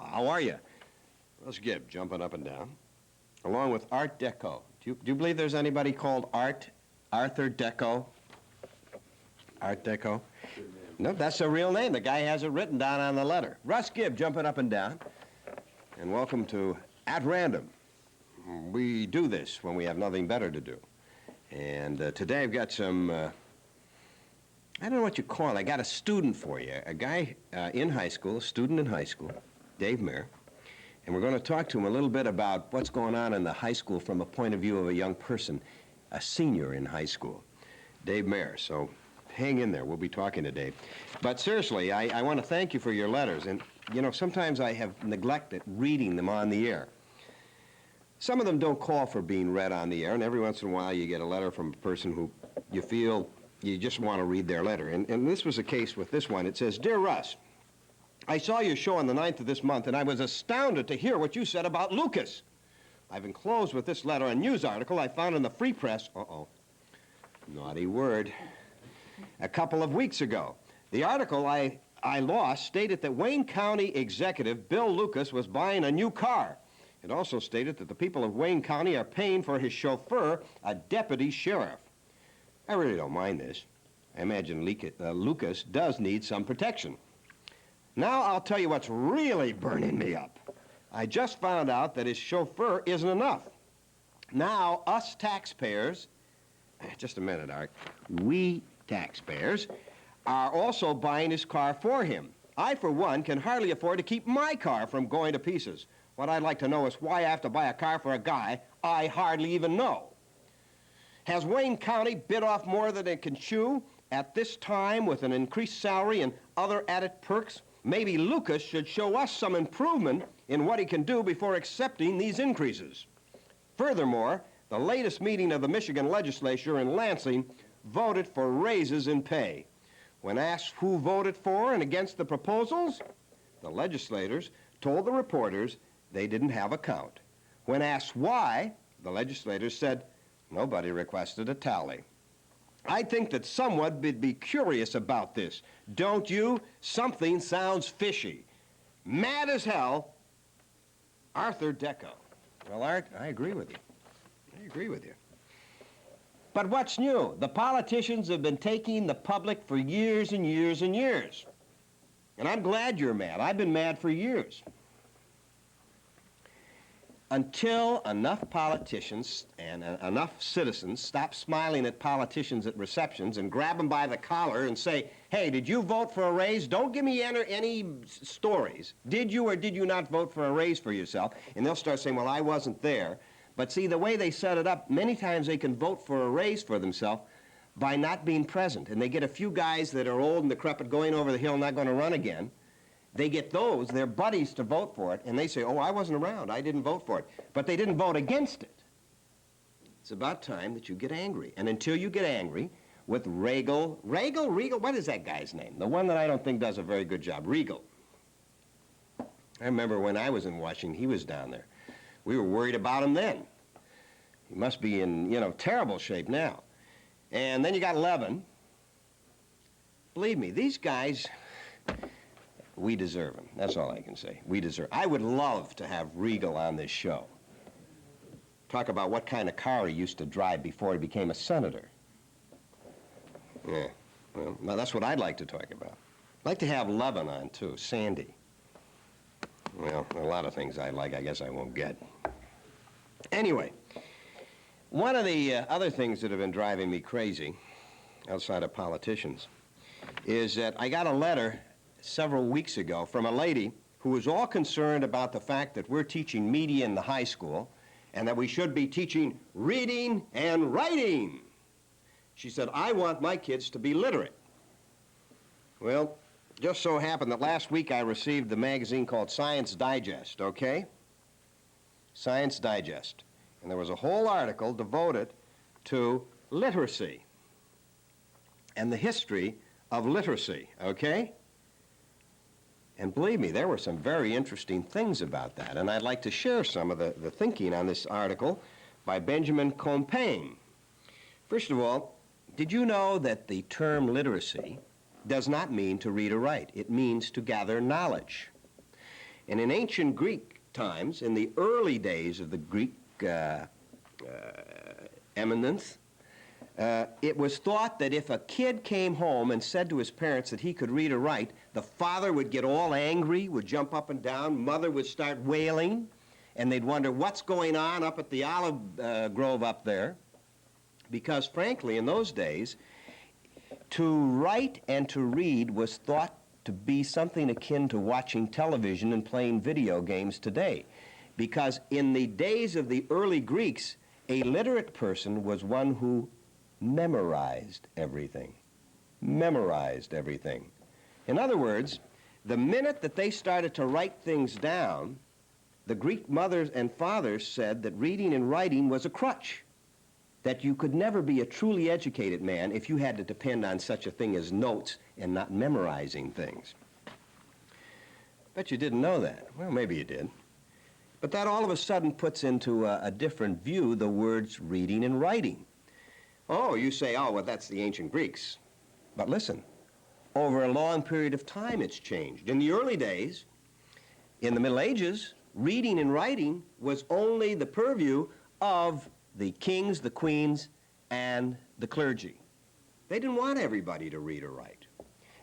how are you? Russ Gibb, jumping up and down, along with Art Deco. Do you believe there's anybody called Arthur Deco? Art Deco? No, that's a real name. The guy has it written down on the letter. Russ Gibb, jumping up and down. And welcome to At Random. We do this when we have nothing better to do. And today I've got some, I don't know what you call it. I got a student for you, a guy in high school, a student in high school, Dave Mayer. And we're going to talk to him a little bit about what's going on in the high school from a point of view of a young person, a senior in high school, Dave Mayer. So hang in there. We'll be talking to Dave. But seriously, I want to thank you for your letters. And, you know, sometimes I have neglected reading them on the air. Some of them don't call for being read on the air, and every once in a while you get a letter from a person who you feel you just want to read their letter. And this was the case with this one. It says, Dear Russ, I saw your show on the 9th of this month, and I was astounded to hear what you said about Lucas. I've enclosed with this letter a news article I found in the Free Press, naughty word, a couple of weeks ago. The article I lost stated that Wayne County Executive Bill Lucas was buying a new car. It also stated that the people of Wayne County are paying for his chauffeur, a deputy sheriff. I really don't mind this. I imagine Lucas does need some protection. Now I'll tell you what's really burning me up. I just found out that his chauffeur isn't enough. Now us taxpayers, just a minute, Art, we taxpayers are also buying his car for him. I, for one, can hardly afford to keep my car from going to pieces. What I'd like to know is why I have to buy a car for a guy I hardly even know. Has Wayne County bit off more than it can chew at this time with an increased salary and other added perks? Maybe Lucas should show us some improvement in what he can do before accepting these increases. Furthermore, the latest meeting of the Michigan legislature in Lansing voted for raises in pay. When asked who voted for and against the proposals, the legislators told the reporters they didn't have a count. When asked why, the legislators said nobody requested a tally. I think that someone would be curious about this. Don't you? Something sounds fishy. Mad as hell, Arthur Deco. Well, Art, I agree with you. I agree with you. But what's new? The politicians have been taking the public for years and years and years. And I'm glad you're mad. I've been mad for years. Until enough politicians and enough citizens stop smiling at politicians at receptions and grab them by the collar and say, hey, did you vote for a raise? Don't give me any stories. Did you or did you not vote for a raise for yourself? And they'll start saying, well, I wasn't there. But see, the way they set it up, many times they can vote for a raise for themselves by not being present. And they get a few guys that are old and decrepit going over the hill, not going to run again. They get those, their buddies, to vote for it, and they say, oh, I wasn't around, I didn't vote for it. But they didn't vote against it. It's about time that you get angry. And until you get angry with Regal, what is that guy's name? The one that I don't think does a very good job, Regal. I remember when I was in Washington, he was down there. We were worried about him then. He must be in, terrible shape now. And then you got Levin. Believe me, these guys, we deserve them. That's all I can say. We deserve. I would love to have Regal on this show. Talk about what kind of car he used to drive before he became a senator. Yeah, well, that's what I'd like to talk about. I'd like to have Levin on, too, Sandy. Well, a lot of things I like, I guess I won't get. Anyway, one of the other things that have been driving me crazy, outside of politicians, is that I got a letter several weeks ago from a lady who was all concerned about the fact that we're teaching media in the high school and that we should be teaching reading and writing. She said, I want my kids to be literate. Well, just so happened that last week I received the magazine called Science Digest, okay? Science Digest. And there was a whole article devoted to literacy and the history of literacy, okay? And believe me, there were some very interesting things about that, and I'd like to share some of the thinking on this article by Benjamin Compain. First of all, did you know that the term literacy does not mean to read or write? It means to gather knowledge. And in ancient Greek times, in the early days of the Greek eminence, it was thought that if a kid came home and said to his parents that he could read or write, the father would get all angry, would jump up and down, mother would start wailing, and they'd wonder what's going on up at the olive grove up there. Because frankly, in those days, to write and to read was thought to be something akin to watching television and playing video games today. Because in the days of the early Greeks, a literate person was one who memorized everything. Memorized everything. In other words, the minute that they started to write things down, the Greek mothers and fathers said that reading and writing was a crutch, that you could never be a truly educated man if you had to depend on such a thing as notes and not memorizing things. Bet you didn't know that. Well, maybe you did. But that all of a sudden puts into a different view the words reading and writing. Oh, you say, oh, well, that's the ancient Greeks. But listen, over a long period of time it's changed. In the early days, in the Middle Ages, reading and writing was only the purview of the kings, the queens, and the clergy. They didn't want everybody to read or write.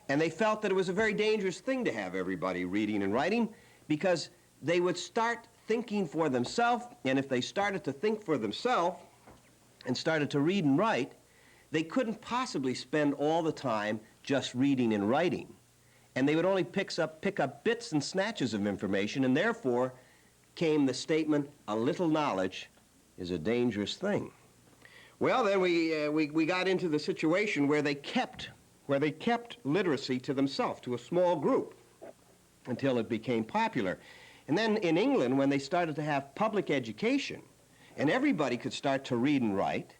And they felt that it was a very dangerous thing to have everybody reading and writing because they would start thinking for themselves, and if they started to think for themselves and started to read and write, they couldn't possibly spend all the time just reading and writing. And they would only pick up bits and snatches of information, and therefore came the statement, a little knowledge is a dangerous thing. Well, then we got into the situation where they kept literacy to themselves, to a small group, until it became popular. And then in England, when they started to have public education, and everybody could start to read and write,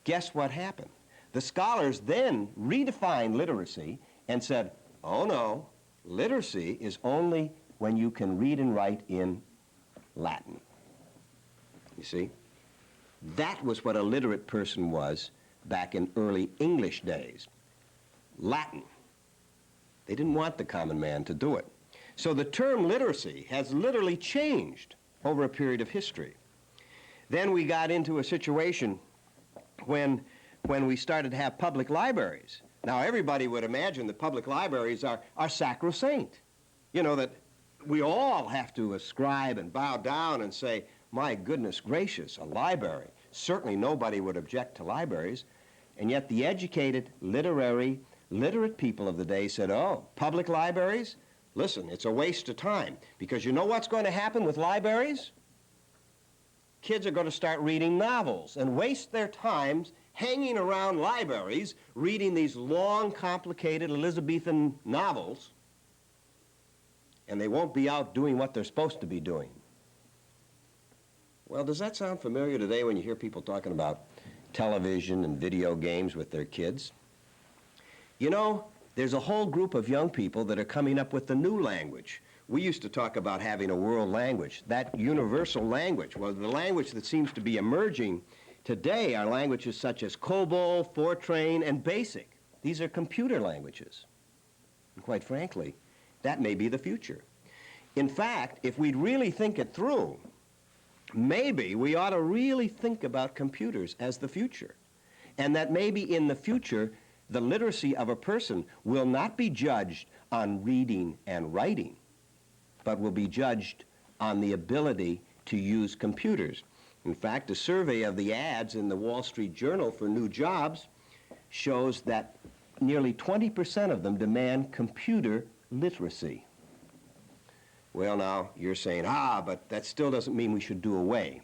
guess what happened? The scholars then redefined literacy and said, oh no, literacy is only when you can read and write in Latin. You see? That was what a literate person was back in early English days. Latin. They didn't want the common man to do it. So the term literacy has literally changed over a period of history. Then we got into a situation when we started to have public libraries. Now everybody would imagine that public libraries are sacrosanct. You know, that we all have to ascribe and bow down and say, my goodness gracious, a library. Certainly nobody would object to libraries. And yet the educated, literate people of the day said, oh, public libraries? Listen, it's a waste of time. Because you know what's going to happen with libraries? Kids are going to start reading novels and waste their times hanging around libraries, reading these long, complicated Elizabethan novels, and they won't be out doing what they're supposed to be doing. Well, does that sound familiar today when you hear people talking about television and video games with their kids? You know, there's a whole group of young people that are coming up with the new language. We used to talk about having a world language, that universal language. Well, the language that seems to be emerging today are languages such as COBOL, Fortran, and BASIC. These are computer languages. And quite frankly, that may be the future. In fact, if we'd really think it through, maybe we ought to really think about computers as the future. And that maybe in the future, the literacy of a person will not be judged on reading and writing, but will be judged on the ability to use computers. In fact, a survey of the ads in the Wall Street Journal for new jobs shows that nearly 20% of them demand computer literacy. Well, now, you're saying, but that still doesn't mean we should do away.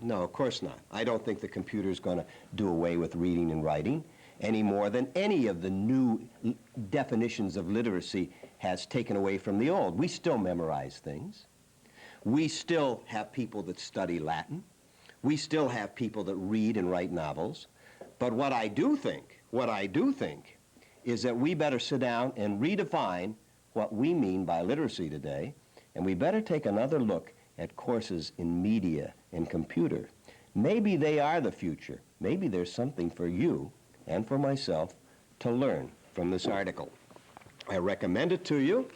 No, of course not. I don't think the computer's going to do away with reading and writing any more than any of the new definitions of literacy has taken away from the old. We still memorize things. We still have people that study Latin. We still have people that read and write novels. But what I do think is that we better sit down and redefine what we mean by literacy today, and we better take another look at courses in media and computer. Maybe they are the future. Maybe there's something for you and for myself to learn from this article. I recommend it to you.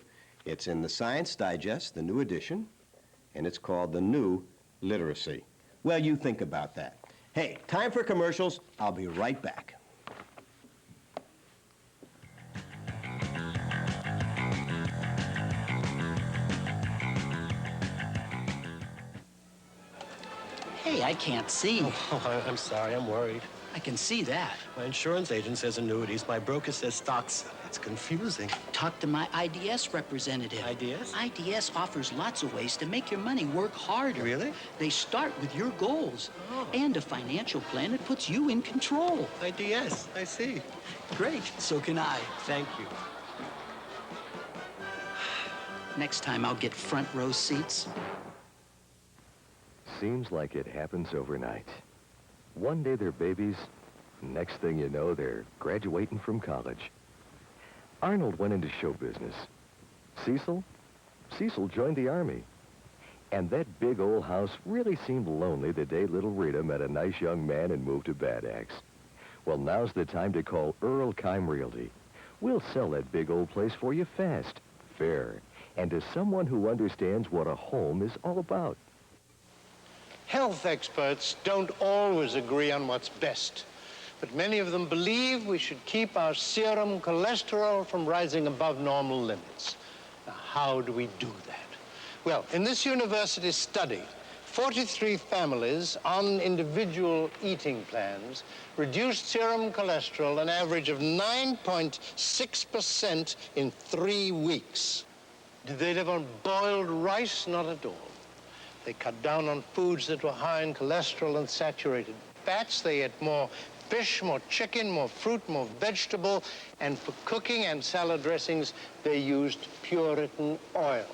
It's in the Science Digest, the new edition, and it's called The New Literacy. Well, you think about that. Hey, time for commercials. I'll be right back. Hey, I can't see. Oh, I'm sorry. I'm worried. I can see that. My insurance agent says annuities. My broker says stocks. It's confusing. Talk to my IDS representative. IDS? IDS offers lots of ways to make your money work harder. Really? They start with your goals. Oh. And a financial plan that puts you in control. IDS. I see. Great. So can I. Thank you. Next time I'll get front row seats. Seems like it happens overnight. One day they're babies, next thing you know, they're graduating from college. Arnold went into show business. Cecil joined the Army. And that big old house really seemed lonely the day little Rita met a nice young man and moved to Bad Axe. Well, now's the time to call Earl Kime Realty. We'll sell that big old place for you fast, fair, and to someone who understands what a home is all about. Health experts don't always agree on what's best, but many of them believe we should keep our serum cholesterol from rising above normal limits. Now, how do we do that? Well, in this university study, 43 families on individual eating plans reduced serum cholesterol an average of 9.6% in 3 weeks. Did they live on boiled rice? Not at all. They cut down on foods that were high in cholesterol and saturated fats. They ate more fish, more chicken, more fruit, more vegetable. And for cooking and salad dressings, they used Puritan oil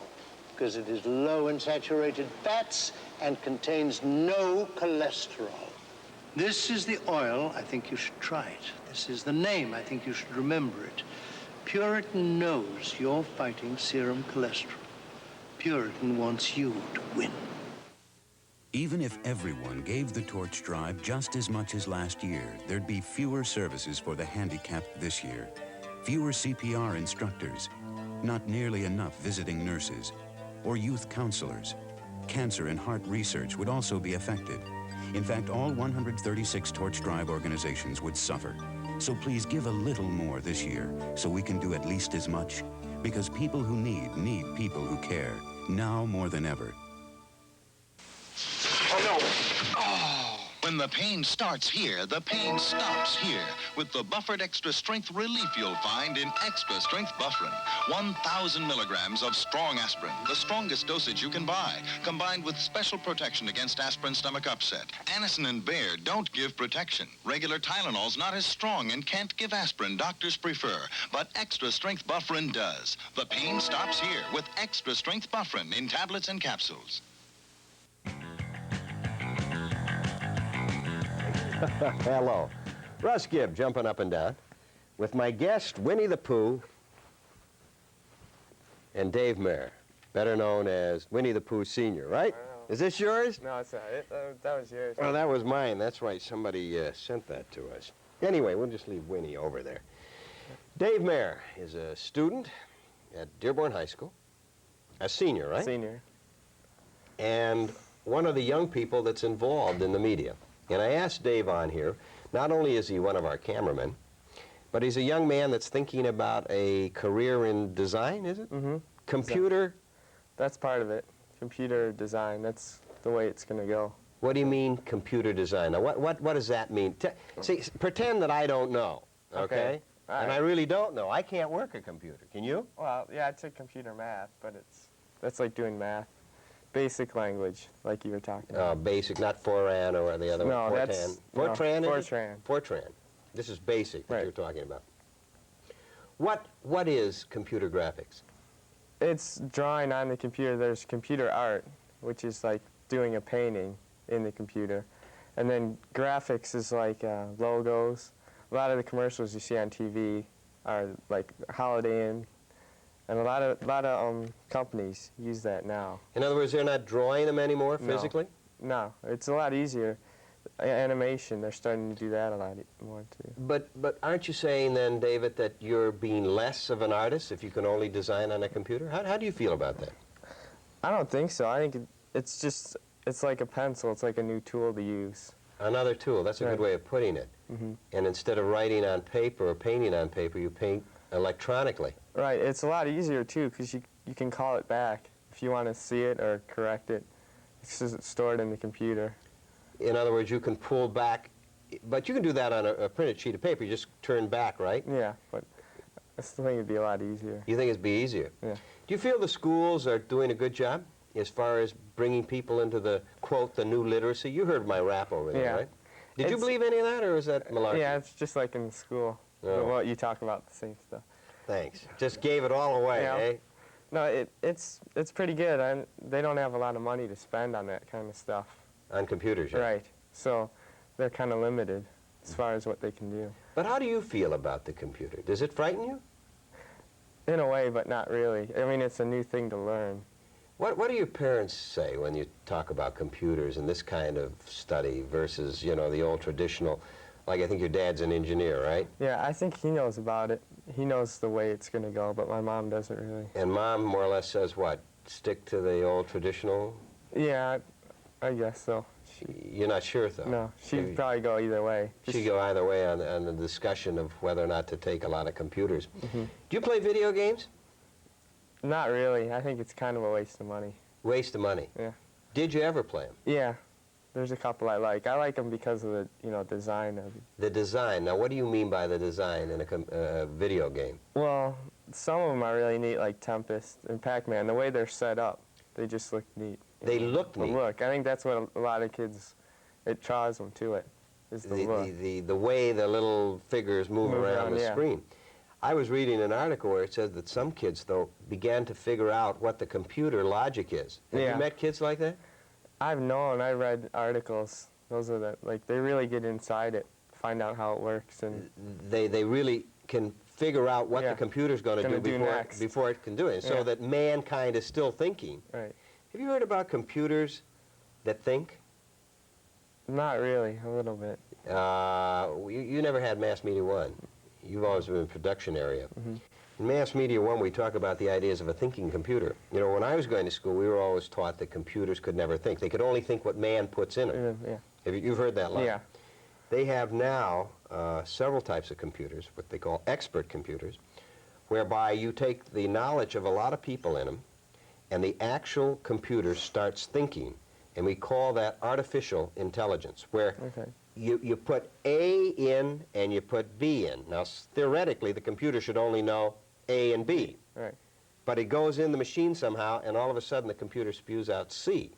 because it is low in saturated fats and contains no cholesterol. This is the oil. I think you should try it. This is the name. I think you should remember it. Puritan knows you're fighting serum cholesterol. Puritan wants you to win. Even if everyone gave the torch drive just as much as last year, there'd be fewer services for the handicapped this year. Fewer CPR instructors, not nearly enough visiting nurses, or youth counselors. Cancer and heart research would also be affected. In fact, all 136 torch drive organizations would suffer. So please give a little more this year so we can do at least as much. Because people who need people who care, now more than ever. Oh, no. Oh. When the pain starts here, the pain stops here. With the Buffered Extra Strength relief you'll find in Extra Strength Bufferin. 1,000 milligrams of strong aspirin, the strongest dosage you can buy, combined with special protection against aspirin stomach upset. Anacin and Bayer don't give protection. Regular Tylenol's not as strong and can't give aspirin doctors prefer. But Extra Strength Bufferin does. The pain stops here with Extra Strength Bufferin in tablets and capsules. Hello. Russ Gibb jumping up and down with my guest, Winnie the Pooh, and Dave Mayer, better known as Winnie the Pooh Sr., right? Is this yours? No, it's not. That was yours. Well, that was mine. That's why somebody sent that to us. Anyway, we'll just leave Winnie over there. Dave Mayer is a student at Dearborn High School, a senior, right? Senior. And one of the young people that's involved in the media. And I asked Dave on here, not only is he one of our cameramen, but he's a young man that's thinking about a career in design, is it? Mm-hmm. Computer? That's part of it. Computer design. That's the way it's going to go. What do you mean, computer design? Now, what does that mean? See, pretend that I don't know, okay? And I really don't know. I can't work a computer. Can you? Well, yeah, I took computer math, but that's like doing math. Basic language, like you were talking about. Basic, not Fortran or the other one. No, that's... Fortran? No, Fortran. Fortran. This is basic that right. you're talking about. What is computer graphics? It's drawing on the computer. There's computer art, which is like doing a painting in the computer. And then graphics is like logos. A lot of the commercials you see on TV are like Holiday Inn. And a lot of companies use that now. In other words, they're not drawing them anymore physically? No, it's a lot easier. Animation, they're starting to do that a lot more too. But aren't you saying then, David, that you're being less of an artist if you can only design on a computer? How do you feel about that? I don't think so. I think it's like a pencil. It's like a new tool to use. Another tool. That's a good way of putting it. And instead of writing on paper or painting on paper, you paint electronically. Right. It's a lot easier too because you can call it back if you want to see it or correct it. It's just stored in the computer. In other words, you can pull back, but you can do that on a printed sheet of paper. You just turn back, right? Yeah, but I still think it'd be a lot easier. You think it'd be easier? Yeah. Do you feel the schools are doing a good job as far as bringing people into the, quote, the new literacy? You heard my rap over there, right? Did you believe any of that, or is that malarkey? Yeah, it's just like in school. Oh. Well, you talk about the same stuff. Thanks. Just gave it all away, eh? No, it's pretty good. They don't have a lot of money to spend on that kind of stuff. On computers, yeah. Right. So they're kind of limited as far as what they can do. But how do you feel about the computer? Does it frighten you? In a way, but not really. I mean, it's a new thing to learn. What do your parents say when you talk about computers and this kind of study versus, you know, the old traditional, like I think your dad's an engineer, right? Yeah, I think he knows about it. He knows the way it's going to go, but my mom doesn't really. And Mom more or less says what? Stick to the old traditional? Yeah, I guess so. You're not sure, though? No, she'd probably go either way. She'd go either way on the discussion of whether or not to take a lot of computers. Do you play video games? Not really. I think it's kind of a waste of money. Waste of money? Yeah. Did you ever play them? Yeah. There's a couple I like. I like them because of the, design of it. The design. Now, what do you mean by the design in a video game? Well, some of them are really neat, like Tempest and Pac-Man. The way they're set up, they just look neat. They look neat. The look. I think that's what a lot of kids, it draws them to it, is the look. The way the little figures move around the screen. I was reading an article where it said that some kids, though, began to figure out what the computer logic is. Have you met kids like that? I've known. I read articles. Those are they really get inside it, find out how it works. And they really can figure out what the computer's going to do before it can do it, so that mankind is still thinking. Right. Have you heard about computers that think? Not really, a little bit. You never had Mass Media 1. You've always been in the production area. In Mass Media 1, we talk about the ideas of a thinking computer. You know, when I was going to school, we were always taught that computers could never think. They could only think what man puts in them. You've heard that line? Yeah. They have now several types of computers, what they call expert computers, whereby you take the knowledge of a lot of people in them, and the actual computer starts thinking. And we call that artificial intelligence, where you put A in and you put B in. Now, theoretically, the computer should only know A and B. Right. But it goes in the machine somehow, and all of a sudden the computer spews out C.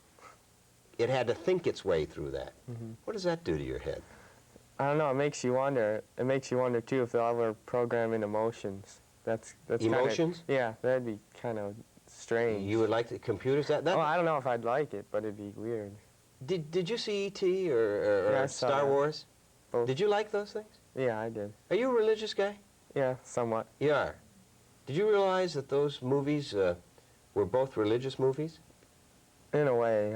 It had to think its way through that. What does that do to your head? I don't know. It makes you wonder. It makes you wonder, too, if they'll ever program in emotions. That's Emotions? Yeah, that'd be kind of strange. You would like the computers? Well, I don't know if I'd like it, but it'd be weird. Did you see E.T. or Star Wars? Both. Did you like those things? Yeah, I did. Are you a religious guy? Yeah, somewhat. You are. Did you realize that those movies were both religious movies? In a way,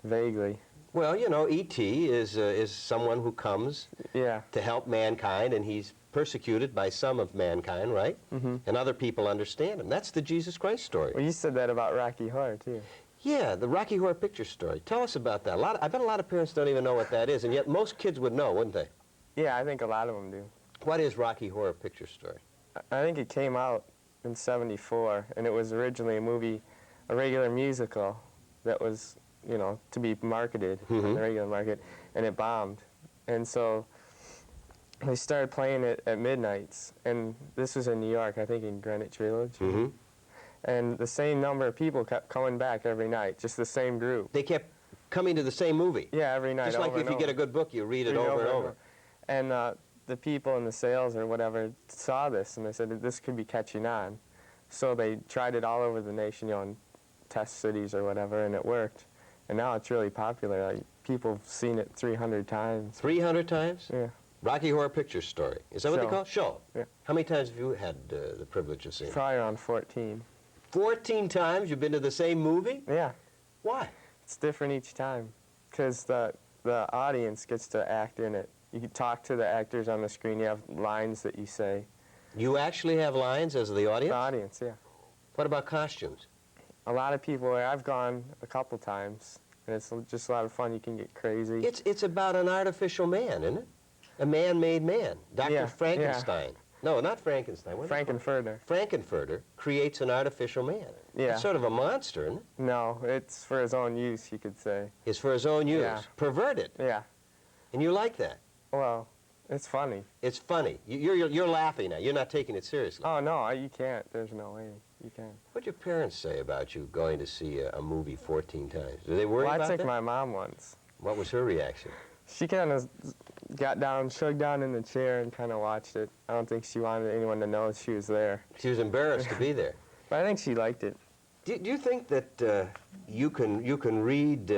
vaguely. Well, you know, E.T. is someone who comes to help mankind, and he's persecuted by some of mankind, right? And other people understand him. That's the Jesus Christ story. Well, you said that about Rocky Horror, too. Yeah, the Rocky Horror Picture Story. Tell us about that. I bet a lot of parents don't even know what that is, and yet most kids would know, wouldn't they? Yeah, I think a lot of them do. What is Rocky Horror Picture Story? I think it came out in '74, and it was originally a regular musical that was, to be marketed in the regular market, and it bombed. And so they started playing it at midnights, and this was in New York, I think in Greenwich Village. And the same number of people kept coming back every night, just the same group. They kept coming to the same movie? Yeah, every night. Just like if you get a good book, you read it over and over. And the people in the sales or whatever saw this, and they said that this could be catching on. So they tried it all over the nation, in test cities or whatever, and it worked. And now it's really popular. Like, people have seen it 300 times. 300 times? Yeah. Rocky Horror Picture Story. Is that what they call it? Show. Yeah. How many times have you had the privilege of seeing it? Probably around 14. 14 times you've been to the same movie? Yeah. Why? It's different each time. Because the audience gets to act in it. You can talk to the actors on the screen. You have lines that you say. You actually have lines as the audience? The audience, yeah. What about costumes? A lot of people, I've gone a couple times, and it's just a lot of fun. You can get crazy. It's about an artificial man, isn't it? A man-made man. Dr. Yeah, Frankenstein. No, not Frankenstein. What is it called? Frankenfurter. Frankenfurter creates an artificial man. Yeah. It's sort of a monster, isn't it? No, it's for his own use, you could say. It's for his own use. Yeah. Perverted. Yeah. And you like that. Well, it's funny. It's funny. You're laughing now. You're not taking it seriously. Oh, no, you can't. There's no way. You can't. What'd your parents say about you going to see a movie 14 times? Did they worry Well, about I took that? my mom once. What was her reaction? She kind of got down, shugged down in the chair and kind of watched it. I don't think she wanted anyone to know she was there. She was embarrassed to be there. But I think she liked it. Do you think that you can read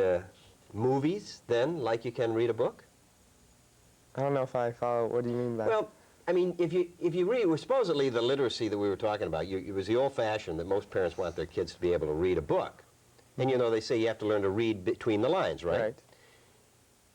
movies then like you can read a book? I don't know if I follow. What do you mean by Well, I mean, if you read, well, supposedly the literacy that we were talking about, it was the old-fashioned that most parents want their kids to be able to read a book. And, you know, they say you have to learn to read between the lines, right? Right.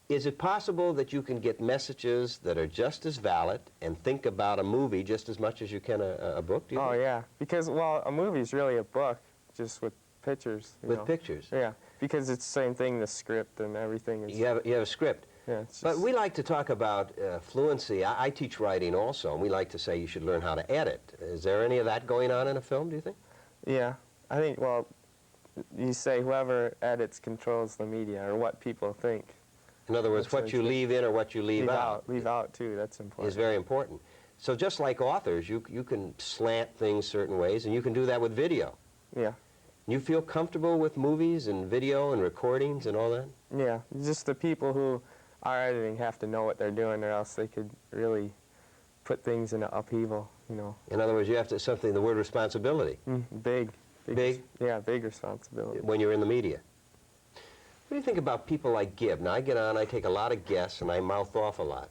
Is it possible that you can get messages that are just as valid and think about a movie just as much as you can a book, do you Oh, think? yeah. Because, well, a movie's really a book, just with pictures. You With know. pictures? Yeah. Because it's the same thing, the script and everything. Is, You have a script. yeah, it's But just, we like to talk about fluency. I teach writing also, and we like to say you should learn how to edit. Is there any of that going on in a film, do you think? yeah. I think, well, you say whoever edits controls the media, or what people think. In other words, That's what what you it is. leave in or what you leave out Leave out, too. That's important. is very important. So just like authors, you can slant things certain ways, and you can do that with video. Yeah. You feel comfortable with movies and video and recordings and all that? Yeah. Just the people who are editing have to know what they're doing, or else they could really put things in an upheaval, you know. In other words, you have to, something, the word responsibility, Big. Big? Yeah, big responsibility. when you're in the media. What do you think about people like Gibb? Now, I get on, I take a lot of guests, and I mouth off a lot.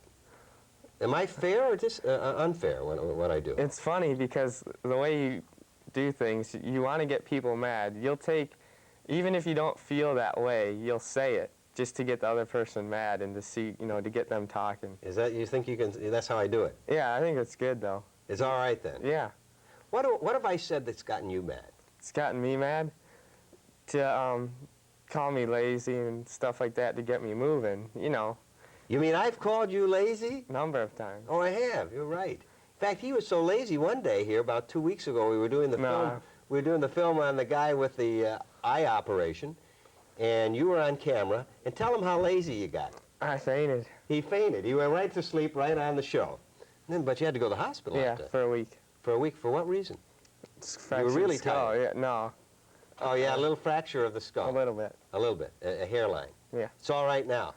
Am I fair or just unfair when I do? It's funny because the way you do things, you want to get people mad. You'll take, even if you don't feel that way, you'll say it just to get the other person mad and to see, you know, to get them talking. Is that, you think you can, that's how I do it? Yeah, I think it's good though. It's all right then? Yeah. What have I said that's gotten you mad? It's gotten me mad to call me lazy and stuff like that to get me moving, you know, You mean I've called you lazy? number of times. Oh, I have. You're right. In fact, he was so lazy one day here about 2 weeks ago. We were doing the film. We were doing the film on the guy with the eye operation, and you were on camera. And tell him how lazy you got. I fainted. He fainted. He went right to sleep right on the show. But you had to go to the hospital Yeah, after. for a week. For a week. For what reason? You were really skull. tired. Yeah, no, Oh, yeah, a little fracture of the a skull. little bit. A little bit. A hairline. Yeah. It's all right now.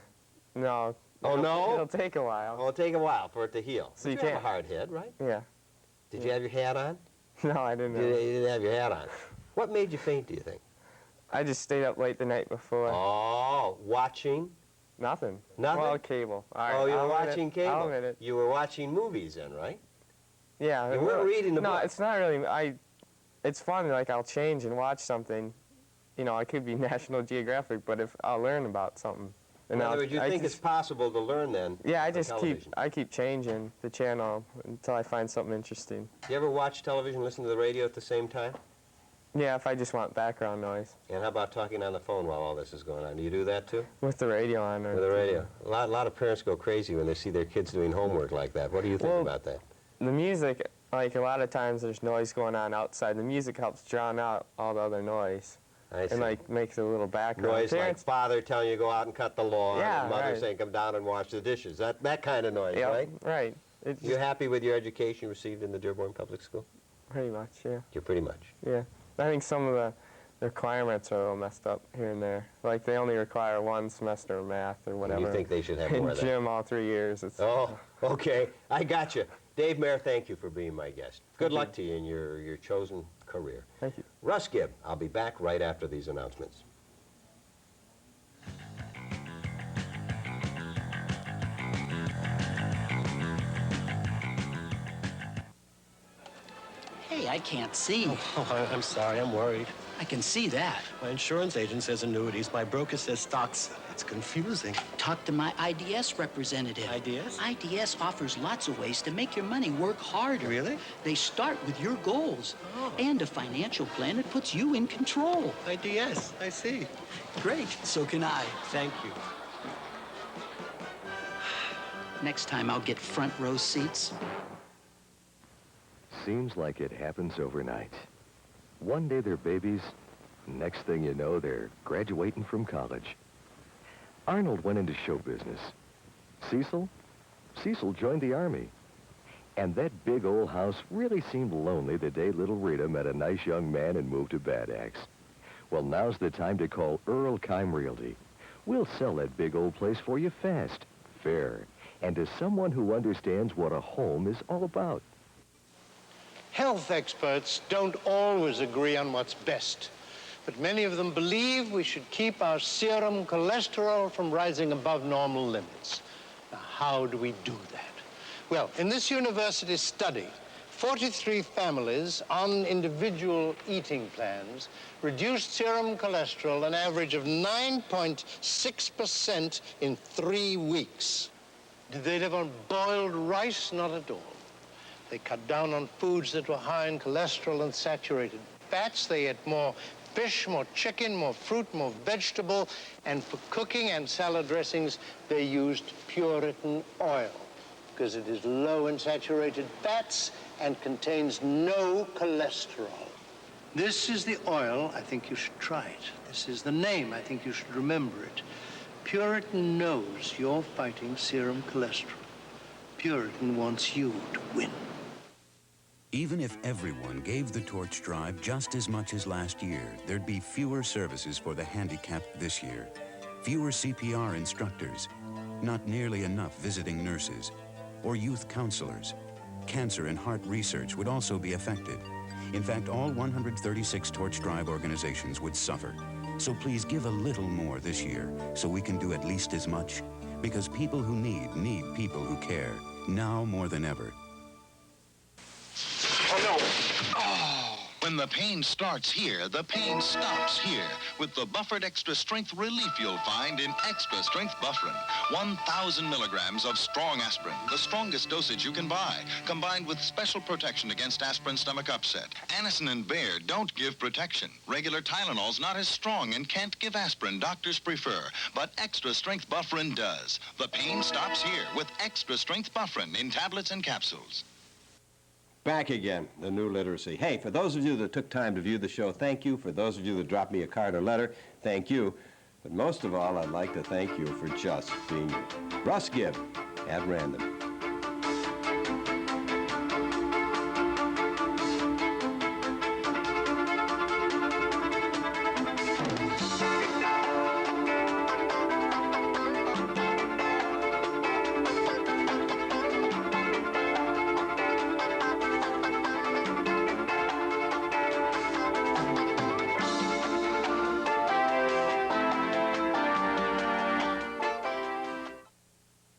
No. Oh, no? It'll take a while. Oh, it'll take a while for it to heal. So But you you have can't- a hard head, right? Yeah. Did you have your hat on? No, I didn't You know. didn't have your hat on. What made you faint, do you think? I just stayed up late the night before. Oh, watching? Nothing. Nothing? Well, cable. All right, Oh, you were I'll admit watching it. cable. I'll admit it. You were watching movies then, right? Yeah. You weren't reading the no, book. it's not really. It's fun. Like I'll change and watch something. You know, I could be National Geographic, but if I'll learn about something. In other words, you think it's possible to learn then? Yeah, I on just television. keep changing the channel until I find something interesting. You ever watch television, listen to the radio at the same time? Yeah, if I just want background noise. And how about talking on the phone while all this is going on? Do you do that too? With the radio on. Or With the radio. A lot of parents go crazy when they see their kids doing homework like that. What do you think Well, about that? The music, like a lot of times there's noise going on outside. The music helps drown out all the other noise. I see. And like makes a little background. Noise like Parents, father telling you to go out and cut the lawn, Yeah, and mother right. saying come down and wash the dishes. That kind of noise, yeah, right? right. It's You happy with your education received in the Dearborn Public School? pretty much, yeah. You're pretty much. Yeah. I think some of the requirements are a little messed up here and there. Like they only require one semester of math or And whatever. you think they should have in more of that? gym all 3 years. It's, Oh, okay. I got you. Dave Mayer, thank you for being my guest. Good luck to you in your chosen career. Thank you. Russ Gibb, I'll be back right after these announcements. Hey, I can't see. Oh, I'm sorry. I'm worried. I can see that. My insurance agent says annuities. My broker says stocks. It's confusing. Talk to my IDS representative. IDS? IDS offers lots of ways to make your money work harder. Really? They start with your goals and a financial plan that puts you in control. IDS. I see. Great. So can I. Thank you. Next time I'll get front row seats. Seems like it happens overnight. One day they're babies, next thing you know, they're graduating from college. Arnold went into show business. Cecil joined the Army. And that big old house really seemed lonely the day little Rita met a nice young man and moved to Bad Axe. Well, now's the time to call Earl Kime Realty. We'll sell that big old place for you fast, fair, and to someone who understands what a home is all about. Health experts don't always agree on what's best, but many of them believe we should keep our serum cholesterol from rising above normal limits. Now, how do we do that? Well, in this university study, 43 families on individual eating plans reduced serum cholesterol an average of 9.6% in 3 weeks. Did they live on boiled rice? Not at all. They cut down on foods that were high in cholesterol and saturated fats. They ate more fish, more chicken, more fruit, more vegetable. And for cooking and salad dressings, they used Puritan oil because it is low in saturated fats and contains no cholesterol. This is the oil. I think you should try it. This is the name. I think you should remember it. Puritan knows you're fighting serum cholesterol. Puritan wants you to win. Even if everyone gave the torch drive just as much as last year, there'd be fewer services for the handicapped this year. Fewer CPR instructors, not nearly enough visiting nurses, or youth counselors. Cancer and heart research would also be affected. In fact, all 136 torch drive organizations would suffer. So please give a little more this year so we can do at least as much. Because people who need people who care, now more than ever. When the pain starts here, the pain stops here with the buffered extra strength relief you'll find in extra strength Bufferin. 1,000 milligrams of strong aspirin, the strongest dosage you can buy, combined with special protection against aspirin stomach upset. Anacin and Bayer don't give protection. Regular Tylenol's not as strong and can't give aspirin doctors prefer, but extra strength Bufferin does. The pain stops here with extra strength Bufferin in tablets and capsules. Back again, the new literacy. Hey, for those of you that took time to view the show, thank you. For those of you that dropped me a card or letter, thank you. But most of all, I'd like to thank you for just being you. Russ Gibb, at random.